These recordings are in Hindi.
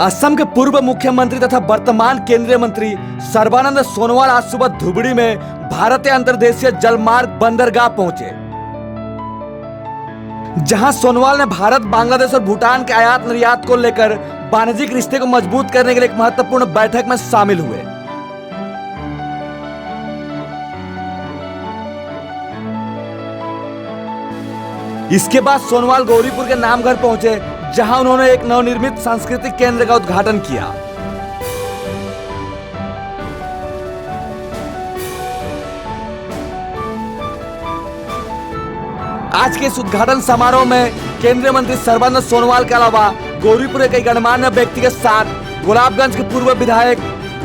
असम के पूर्व मुख्यमंत्री तथा वर्तमान केंद्रीय मंत्री सर्बानंद सोनोवाल आज सुबह धुबड़ी में भारतीय अंतर्देशीय जलमार्ग बंदरगाह पहुंचे, जहां सोनोवाल ने भारत, बांग्लादेश और भूटान के आयात निर्यात को लेकर वाणिज्यिक रिश्ते को मजबूत करने के लिए एक महत्वपूर्ण बैठक में शामिल हुए। इसके बाद सोनोवाल गौरीपुर के नामघर पहुंचे, जहां उन्होंने एक नवनिर्मित सांस्कृतिक केंद्र का उद्घाटन किया। आज के इस उद्घाटन समारोह में केंद्रीय मंत्री सर्बानंद सोनोवाल के अलावा गौरीपुर के कई गणमान्य व्यक्ति के साथ गुलाबगंज के पूर्व विधायक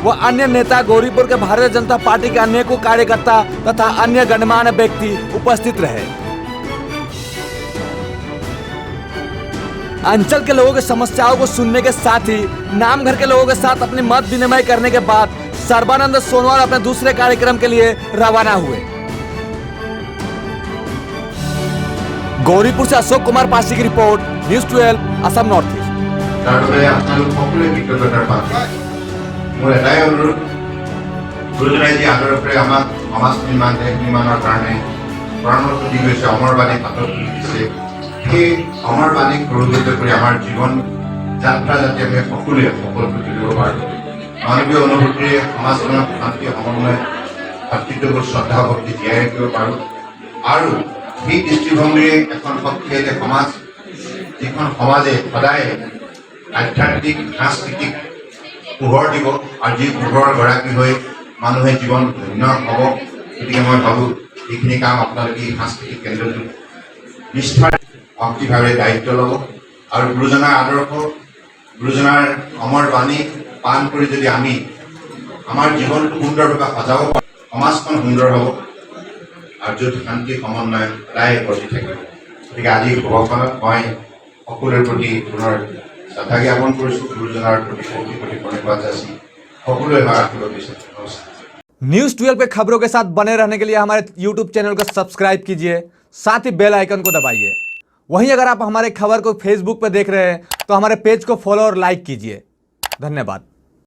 व अन्य नेता, गौरीपुर के भारतीय जनता पार्टी के अनेकों कार्यकर्ता तथा अन्य गणमान्य व्यक्ति उपस्थित रहे। अंचल के लोगों की समस्याओं को सुनने के साथ ही नामघर के लोगों के साथ अपनी मत विनिमय करने के बाद सर्बानंद सोनोवाल अपने दूसरे कार्यक्रम के लिए रवाना हुए। गौरीपुर से अशोक कुमार पासी की report, news 12 Assam north east. সেই আমাৰ বাণীক প্ৰয়োজিত কৰি আমাৰ জীৱন যাত্ৰা যাতে আমি সকলোৱে সফল কৰি তুলিব পাৰোঁ। মানৱীয় অনুভূতিৰে সমাজখনক শান্তি, সমন্বয়, ভাতৃত্ববোধ, শ্ৰদ্ধা, ভক্তি জীয়াই ৰাখিব পাৰোঁ। আৰু সেই দৃষ্টিভংগীৰে এখন শক্তিশালী সমাজ, যিখন সমাজে সদায় আধ্যাত্মিক, সাংস্কৃতিক পোহৰ দিব আৰু যি পোহৰৰ গৰাকী হৈ মানুহে জীৱন ধন্য হ'ব। গতিকে মই ভাবোঁ এইখিনি কাম আপোনালোকে সাংস্কৃতিক কেন্দ্ৰটো নিষ্ঠা ভক্তিভাৱে দায়িত্ব ল'ব আৰু গুৰুজনাৰ আদৰ্শ, গুৰুজনাৰ অমৰ বাণী পালন কৰি যদি আমি আমাৰ জীৱনটো সুন্দৰভাৱে সজাব পাৰোঁ, সমাজখন সুন্দৰ হ'ব আৰু য'ত শান্তি, সমন্বয় সদায় বৰ্তি থাকিব। গতিকে আজি সভাখনত মই সকলোৰে প্ৰতি পুনৰ শ্ৰদ্ধা জ্ঞাপন কৰিছোঁ। গুৰুজনাৰ প্ৰতি কোটি কোটি প্ৰণিপাত যাচি সকলোৱে সেৱা ৰাখিব বিচাৰিছোঁ। নমস্কাৰ। न्यूज़ 12 पे खबरों के साथ बने रहने के लिए हमारे YouTube चैनल को सब्सक्राइब कीजिए, साथ ही बेल आइकन को दबाइए। वहीं अगर आप हमारे खबर को फेसबुक पर देख रहे हैं तो हमारे पेज को फॉलो और लाइक कीजिए। धन्यवाद।